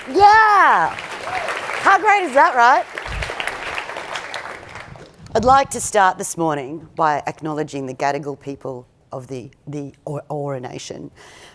Yeah! How great is that, right? I'd like to start this morning by acknowledging the Gadigal people of the Eora Nation,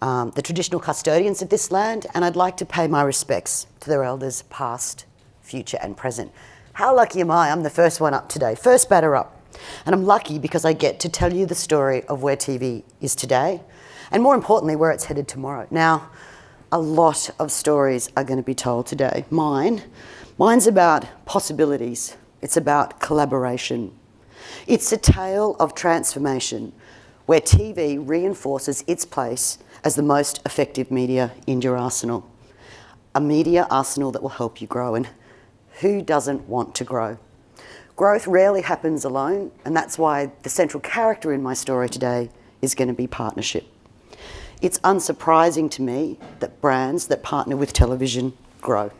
the traditional custodians of this land, and I'd like to pay my respects to their elders past, future and present. How lucky am I? I'm the first one up today, first batter up. And I'm lucky because I get to tell you the story of where TV is today, and more importantly, where it's headed tomorrow. Now, a lot of stories are going to be told today. Mine's about possibilities. It's about collaboration. It's a tale of transformation where TV reinforces its place as the most effective media in your arsenal. A media arsenal that will help you grow, and who doesn't want to grow? Growth rarely happens alone, and that's why the central character in my story today is going to be partnership. It's unsurprising to me that brands that partner with television grow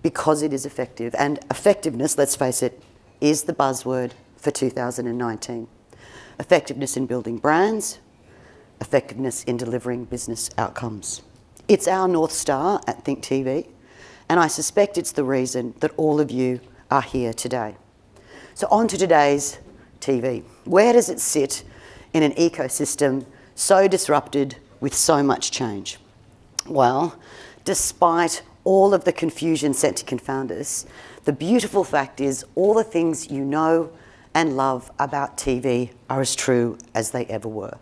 because it is effective. And effectiveness, let's face it, is the buzzword for 2019. Effectiveness in building brands, effectiveness in delivering business outcomes. It's our North Star at ThinkTV, and I suspect it's the reason that all of you are here today. So on to today's TV. Where does it sit in an ecosystem so disrupted with so much change? Well, despite all of the confusion sent to confound us, the beautiful fact is all the things you know and love about TV are as true as they ever were.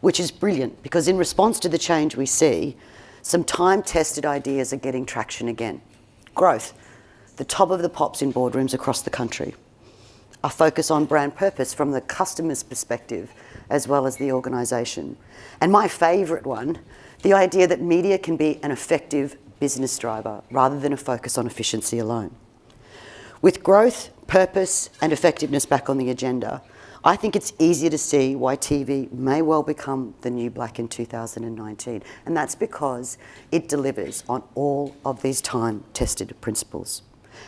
Which is brilliant, because in response to the change we see, some time-tested ideas are getting traction again. Growth, the top of the pops in boardrooms across the country. A focus on brand purpose from the customer's perspective, as well as the organisation. And my favourite one, the idea that media can be an effective business driver rather than a focus on efficiency alone. With growth, purpose and effectiveness back on the agenda, I think it's easier to see why TV may well become the new black in 2019. And that's because it delivers on all of these time-tested principles.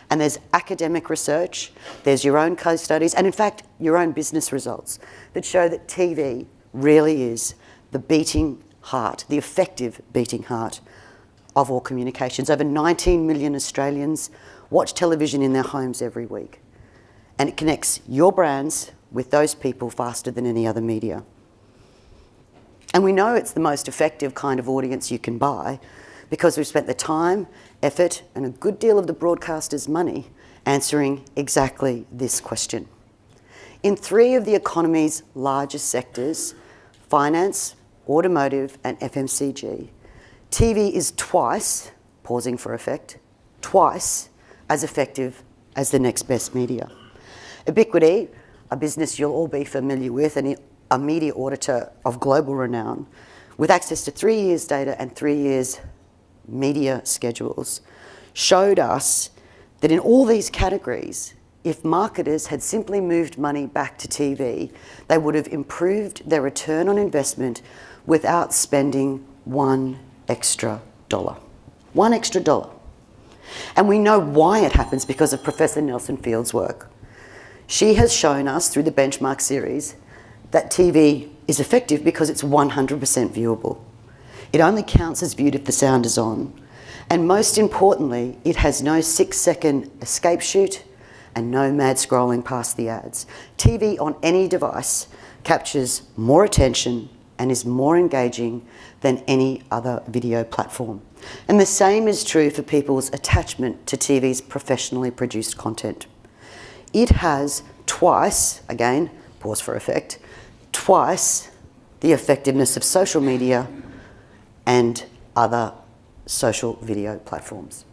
And there's academic research, there's your own case studies, and in fact, your own business results that show that TV really is the beating heart, the effective beating heart of all communications. Over 19 million Australians watch television in their homes every week. And it connects your brands with those people faster than any other media. And we know it's the most effective kind of audience you can buy because we've spent the time, effort, and a good deal of the broadcasters' money answering exactly this question. In 3 of the economy's largest sectors, finance, automotive, and FMCG, TV is twice, pausing for effect, twice as effective as the next best media. Ubiquity, a business you'll all be familiar with, and a media auditor of global renown, with access to 3 years data and 3 years media schedules, showed us that in all these categories, if marketers had simply moved money back to TV, they would have improved their return on investment without spending $1 extra. $1 extra. And we know why it happens because of Professor Nelson Field's work. She has shown us through the benchmark series that TV is effective because it's 100% viewable. It only counts as viewed if the sound is on. And most importantly, it has no 6-second escape shoot and no mad scrolling past the ads. TV on any device captures more attention and is more engaging than any other video platform. And the same is true for people's attachment to TV's professionally produced content. It has twice, again, pause for effect, twice the effectiveness of social media and other social video platforms.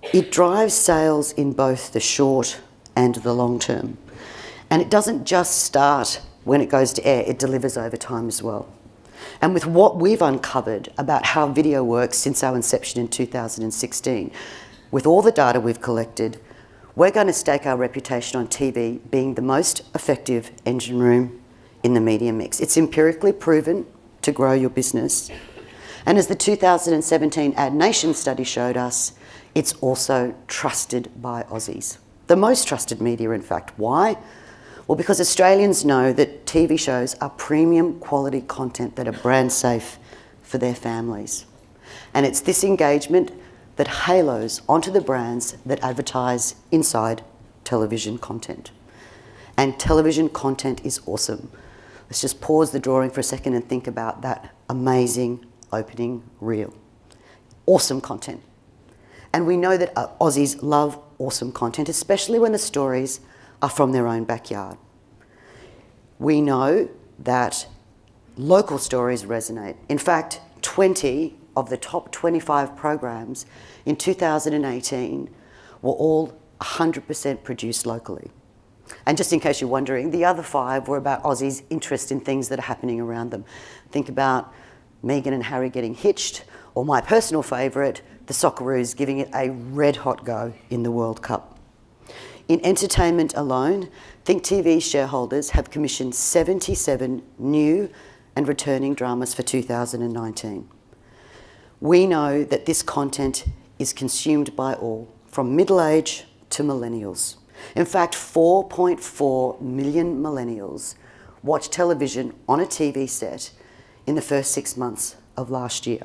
It drives sales in both the short and the long term. And it doesn't just start when it goes to air, it delivers over time as well. And with what we've uncovered about how video works since our inception in 2016, with all the data we've collected, we're going to stake our reputation on TV being the most effective engine room in the media mix. It's empirically proven to grow your business. And as the 2017 Ad Nation study showed us, it's also trusted by Aussies. The most trusted media, in fact. Why? Well, because Australians know that TV shows are premium quality content that are brand safe for their families. And it's this engagement that halos onto the brands that advertise inside television content. And television content is awesome. Let's just pause the drawing for a second and think about that amazing opening reel. Awesome content. And we know that Aussies love awesome content, especially when the stories are from their own backyard. We know that local stories resonate. In fact, 20 of the top 25 programs in 2018 were all 100% produced locally. And just in case you're wondering, the other 5 were about Aussies' interest in things that are happening around them. Think about Meghan and Harry getting hitched, or my personal favourite, the Socceroos giving it a red-hot go in the World Cup. In entertainment alone, ThinkTV shareholders have commissioned 77 new and returning dramas for 2019. We know that this content is consumed by all, from middle age to millennials. In fact, 4.4 million millennials watched television on a TV set in the first 6 months of last year.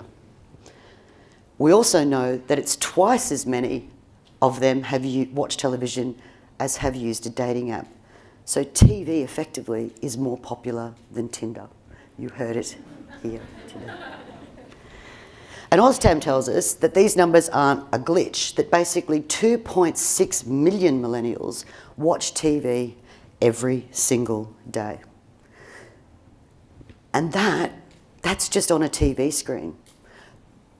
We also know that it's twice as many of them have watched television as have used a dating app. So TV effectively is more popular than Tinder. You heard it here today. And Oztam tells us that these numbers aren't a glitch, that basically 2.6 million millennials watch TV every single day. And that's just on a TV screen.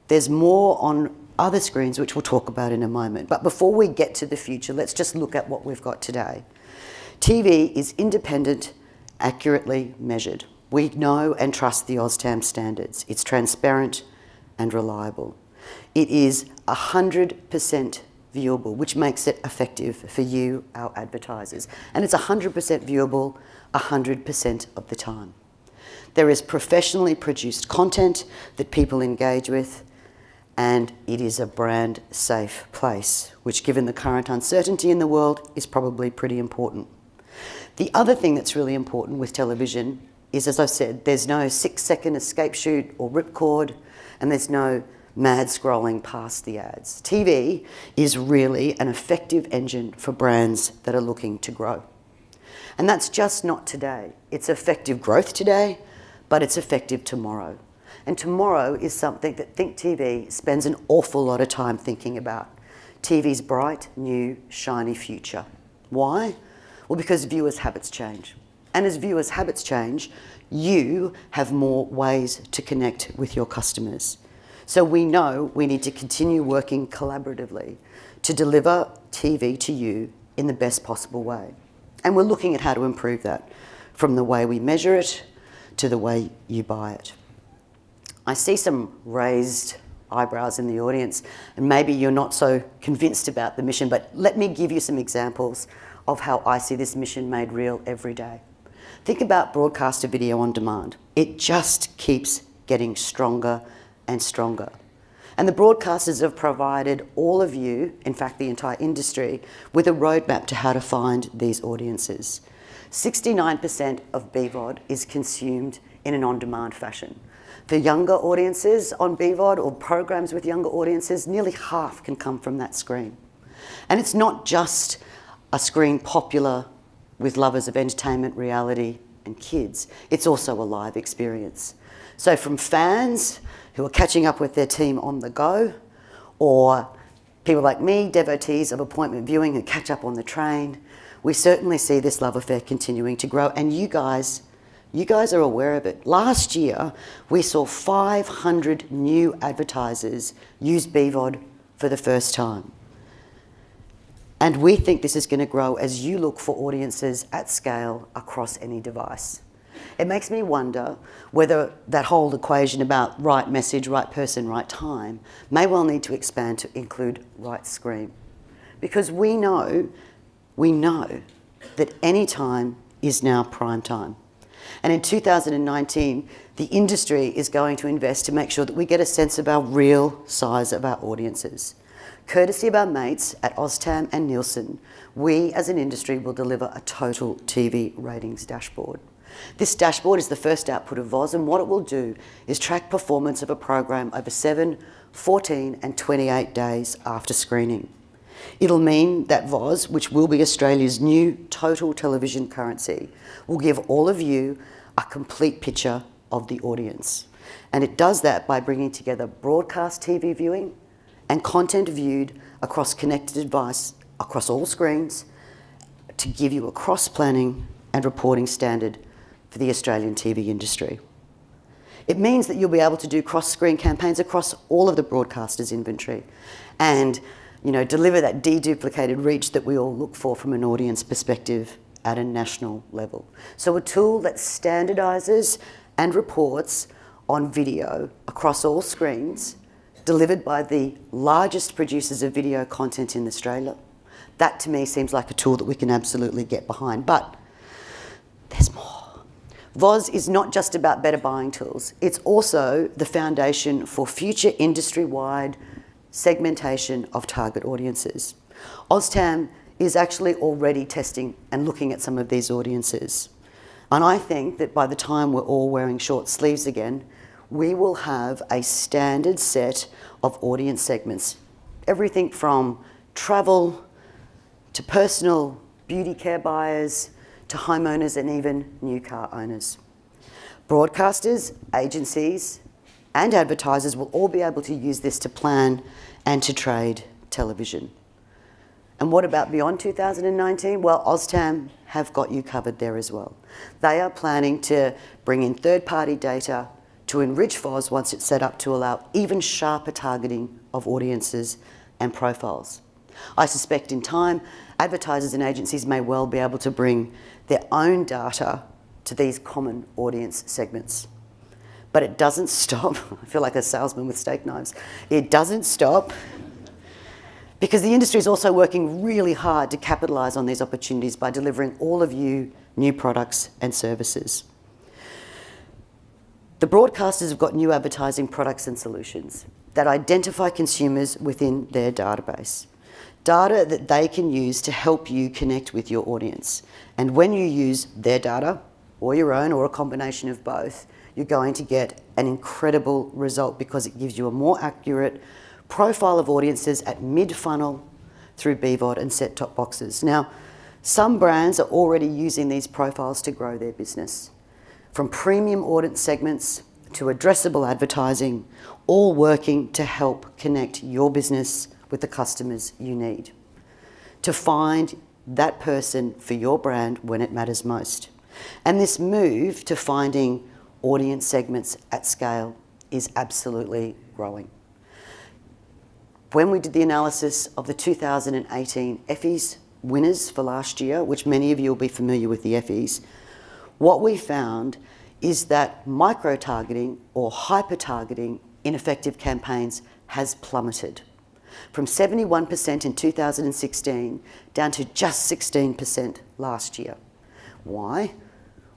There's more on other screens, which we'll talk about in a moment. But before we get to the future, let's just look at what we've got today. TV is independent, accurately measured. We know and trust the Oztam standards. It's transparent and reliable. It is 100% viewable, which makes it effective for you, our advertisers. And it's 100% viewable 100% of the time. There is professionally produced content that people engage with, and it is a brand safe place, which given the current uncertainty in the world is probably pretty important. The other thing that's really important with television is, as I said, there's no 6-second escape shoot or ripcord, and there's no mad scrolling past the ads. TV is really an effective engine for brands that are looking to grow. And that's just not today. It's effective growth today, but it's effective tomorrow. And tomorrow is something that ThinkTV spends an awful lot of time thinking about. TV's bright, new, shiny future. Why? Well, because viewers' habits change. And as viewers' habits change, you have more ways to connect with your customers. So we know we need to continue working collaboratively to deliver TV to you in the best possible way. And we're looking at how to improve that, from the way we measure it to the way you buy it. I see some raised eyebrows in the audience, and maybe you're not so convinced about the mission, but let me give you some examples of how I see this mission made real every day. Think about broadcaster video on demand. It just keeps getting stronger and stronger. And the broadcasters have provided all of you, in fact the entire industry, with a roadmap to how to find these audiences. 69% of BVOD is consumed in an on-demand fashion. For younger audiences on BVOD or programs with younger audiences, nearly half can come from that screen. And it's not just a screen popular with lovers of entertainment, reality, and kids. It's also a live experience. So from fans who are catching up with their team on the go, or people like me, devotees of appointment viewing who catch up on the train, we certainly see this love affair continuing to grow. And you guys are aware of it. Last year, we saw 500 new advertisers use BVOD for the first time. And we think this is going to grow as you look for audiences at scale across any device. It makes me wonder whether that whole equation about right message, right person, right time may well need to expand to include right screen. Because we know that any time is now prime time. And in 2019, the industry is going to invest to make sure that we get a sense of our real size of our audiences. Courtesy of our mates at Oztam and Nielsen, we as an industry will deliver a total TV ratings dashboard. This dashboard is the first output of VOZ, and what it will do is track performance of a program over 7, 14 and 28 days after screening. It'll mean that VOZ, which will be Australia's new total television currency, will give all of you a complete picture of the audience. And it does that by bringing together broadcast TV viewing and content viewed across connected device across all screens to give you a cross-planning and reporting standard for the Australian TV industry. It means that you'll be able to do cross-screen campaigns across all of the broadcasters' inventory and deliver that deduplicated reach that we all look for from an audience perspective at a national level. So a tool that standardises and reports on video across all screens, delivered by the largest producers of video content in Australia. That to me seems like a tool that we can absolutely get behind, but there's more. VOZ is not just about better buying tools, it's also the foundation for future industry-wide segmentation of target audiences. OzTam is actually already testing and looking at some of these audiences. And I think that by the time we're all wearing short sleeves again, we will have a standard set of audience segments. Everything from travel to personal beauty care buyers to homeowners and even new car owners. Broadcasters, agencies and advertisers will all be able to use this to plan and to trade television. And what about beyond 2019? Well, OzTam have got you covered there as well. They are planning to bring in third-party data to enrich VOZ once it's set up to allow even sharper targeting of audiences and profiles. I suspect in time, advertisers and agencies may well be able to bring their own data to these common audience segments. But it doesn't stop. I feel like a salesman with steak knives. It doesn't stop because the industry is also working really hard to capitalise on these opportunities by delivering all of you new products and services. The broadcasters have got new advertising products and solutions that identify consumers within their database. Data that they can use to help you connect with your audience. And when you use their data, or your own, or a combination of both, you're going to get an incredible result because it gives you a more accurate profile of audiences at mid-funnel through BVOD and set-top boxes. Now, some brands are already using these profiles to grow their business. From premium audience segments to addressable advertising, all working to help connect your business with the customers you need, to find that person for your brand when it matters most. And this move to finding audience segments at scale is absolutely growing. When we did the analysis of the 2018 Effies winners for last year, which many of you will be familiar with the Effies, what we found is that micro-targeting or hyper-targeting in effective campaigns has plummeted from 71% in 2016 down to just 16% last year. Why?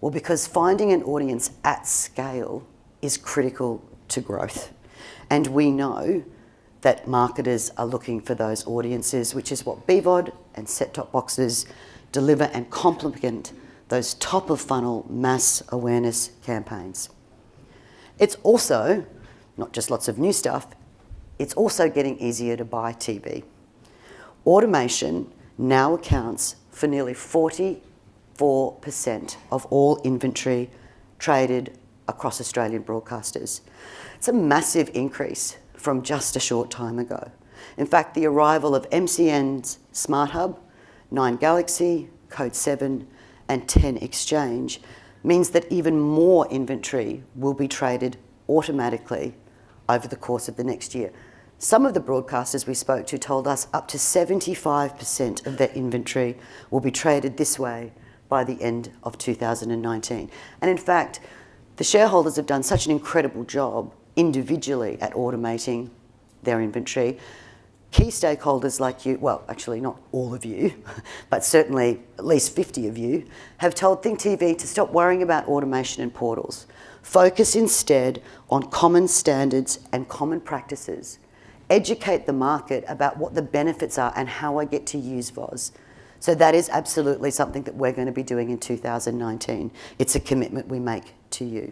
Well, because finding an audience at scale is critical to growth. And we know that marketers are looking for those audiences, which is what BVOD and set-top boxes deliver and complement those top-of-funnel mass awareness campaigns. It's also, not just lots of new stuff, it's also getting easier to buy TV. Automation now accounts for nearly 44% of all inventory traded across Australian broadcasters. It's a massive increase from just a short time ago. In fact, the arrival of MCN's Smart Hub, 9 Galaxy, Code 7 and 10 Exchange means that even more inventory will be traded automatically over the course of the next year. Some of the broadcasters we spoke to told us up to 75% of their inventory will be traded this way by the end of 2019. And in fact, the shareholders have done such an incredible job individually at automating their inventory. Key stakeholders like you, well, actually not all of you, but certainly at least 50 of you, have told ThinkTV to stop worrying about automation and portals. Focus instead on common standards and common practices. Educate the market about what the benefits are and how I get to use VOZ. So that is absolutely something that we're going to be doing in 2019. It's a commitment we make to you.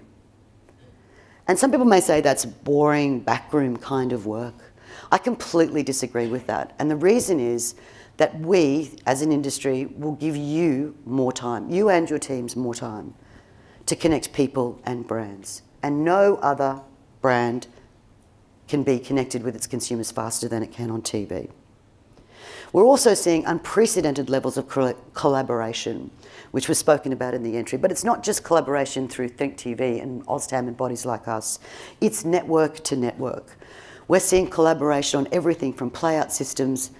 And some people may say that's boring, backroom kind of work. I completely disagree with that. And the reason is that we, as an industry, will give you more time, you and your teams more time, to connect people and brands. And no other brand can be connected with its consumers faster than it can on TV. We're also seeing unprecedented levels of collaboration, which was spoken about in the entry. But it's not just collaboration through ThinkTV and OzTam and bodies like us. It's network to network. We're seeing collaboration on everything from playout systems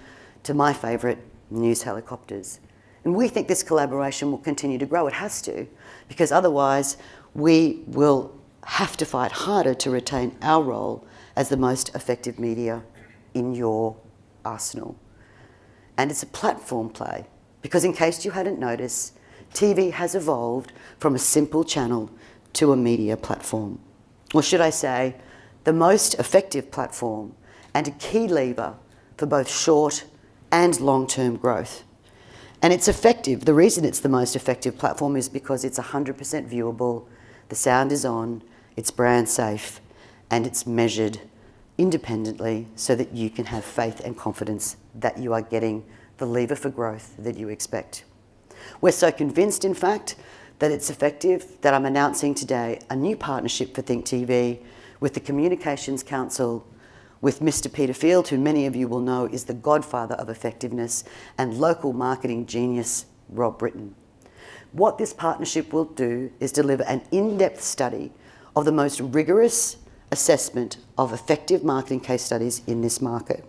to my favourite, news helicopters. And we think this collaboration will continue to grow. It has to, because otherwise we will have to fight harder to retain our role as the most effective media in your arsenal. And it's a platform play, because in case you hadn't noticed, TV has evolved from a simple channel to a media platform. Or should I say, the most effective platform and a key lever for both short and long-term growth. And it's effective. The reason it's the most effective platform is because it's 100% viewable, the sound is on, it's brand safe, and it's measured independently so that you can have faith and confidence that you are getting the lever for growth that you expect. We're so convinced, in fact, that it's effective that I'm announcing today a new partnership for ThinkTV with the Communications Council, with Mr. Peter Field, who many of you will know is the godfather of effectiveness, and local marketing genius Rob Britton. What this partnership will do is deliver an in-depth study of the most rigorous assessment of effective marketing case studies in this market.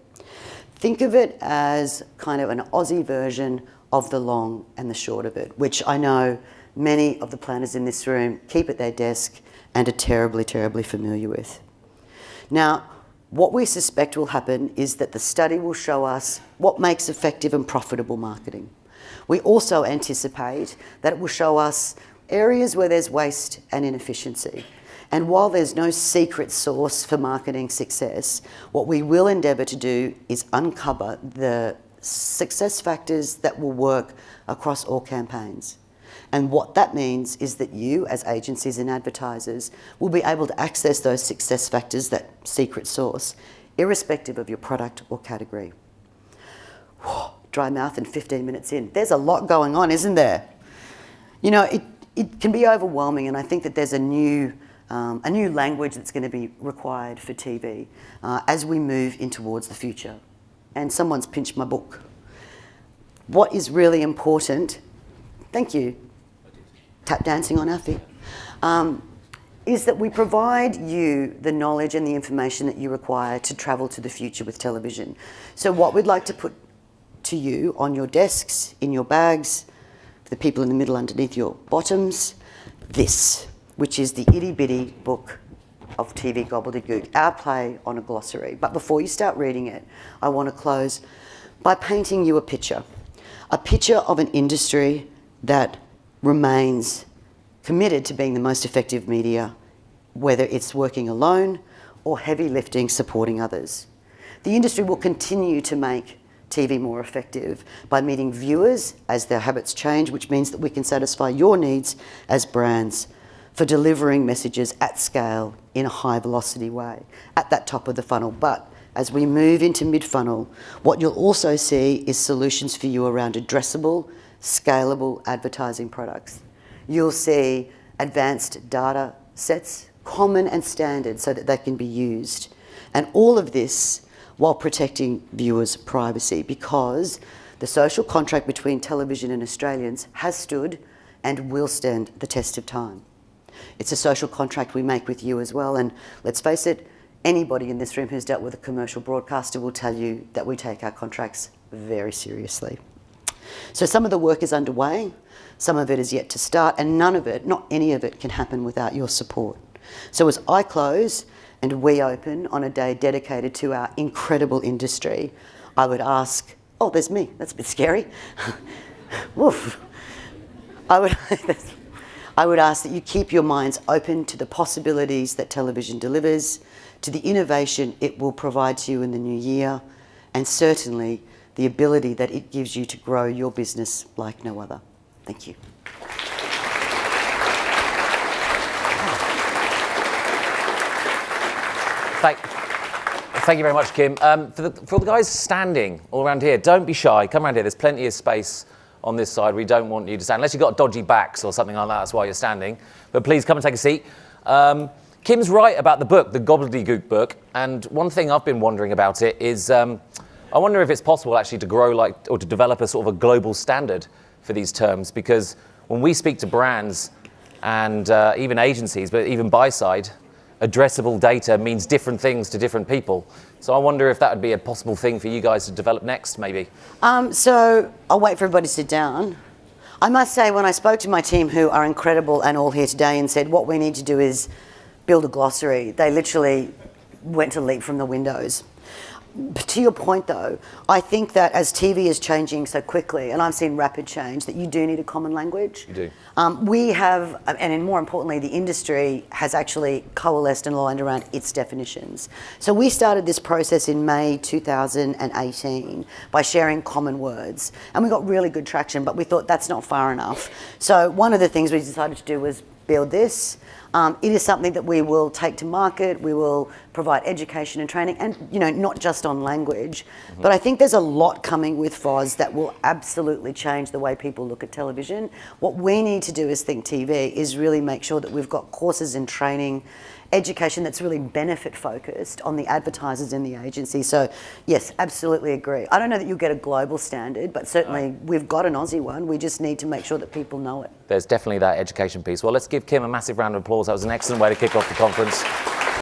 Think of it as kind of an Aussie version of the long and the short of it, which I know many of the planners in this room keep at their desk and are terribly, terribly familiar with. Now, what we suspect will happen is that the study will show us what makes effective and profitable marketing. We also anticipate that it will show us areas where there's waste and inefficiency. And while there's no secret sauce for marketing success, what we will endeavour to do is uncover the success factors that will work across all campaigns. And what that means is that you, as agencies and advertisers, will be able to access those success factors, that secret sauce, irrespective of your product or category. Dry mouth and 15 minutes in. There's a lot going on, isn't there? You know, it can be overwhelming, and I think that there's a new language that's going to be required for TV as we move in towards the future. And someone's pinched my book. What is really important, thank you, tap dancing on our feet, is that we provide you the knowledge and the information that you require to travel to the future with television. So what we'd like to put to you on your desks, in your bags, for the people in the middle underneath your bottoms, this, which is the itty bitty book of TV gobbledygook, our play on a glossary. But before you start reading it, I want to close by painting you a picture of an industry that remains committed to being the most effective media, whether it's working alone or heavy lifting supporting others. The industry will continue to make TV more effective by meeting viewers as their habits change, which means that we can satisfy your needs as brands for delivering messages at scale in a high velocity way at that top of the funnel. But as we move into mid-funnel, what you'll also see is solutions for you around addressable, scalable advertising products. You'll see advanced data sets, common and standard, so that they can be used. And all of this while protecting viewers' privacy, because the social contract between television and Australians has stood and will stand the test of time. It's a social contract we make with you as well, and let's face it, anybody in this room who's dealt with a commercial broadcaster will tell you that we take our contracts very seriously. So some of the work is underway, some of it is yet to start, and none of it, not any of it, can happen without your support. So as I close and we open on a day dedicated to our incredible industry, I would ask, oh, there's me, that's a bit scary. Woof. I would ask that you keep your minds open to the possibilities that television delivers, to the innovation it will provide to you in the new year, and certainly the ability that it gives you to grow your business like no other. Thank you. Thank you very much, Kim. For the guys standing all around here, don't be shy. Come around here. There's plenty of space on this side. We don't want you to stand, unless you've got dodgy backs or something like that. That's why you're standing. But please come and take a seat. Kim's right about the book, the Gobbledygook book. And one thing I've been wondering about it is, I wonder if it's possible actually to grow or to develop a sort of a global standard for these terms. Because when we speak to brands and even agencies, but even buy side, addressable data means different things to different people. So I wonder if that would be a possible thing for you guys to develop next, maybe. So I'll wait for everybody to sit down. I must say, when I spoke to my team, who are incredible and all here today, and said what we need to do is build a glossary, they literally went to leap from the windows. To your point though, I think that as TV is changing so quickly, and I've seen rapid change, that you do need a common language. You do. We have, and more importantly, the industry has actually coalesced and aligned around its definitions. So we started this process in May 2018 by sharing common words, and we got really good traction, but we thought that's not far enough. So one of the things we decided to do was build this. It is something that we will take to market. We will provide education and training, and not just on language. Mm-hmm. But I think there's a lot coming with FOS that will absolutely change the way people look at television. What we need to do as ThinkTV is really make sure that we've got courses and training, education that's really benefit focused on the advertisers in the agency. So yes, absolutely agree. I don't know that you'll get a global standard, but certainly we've got an Aussie one. We just need to make sure that people know it. There's definitely that education piece. Well, let's give Kim a massive round of applause. That was an excellent way to kick off the conference.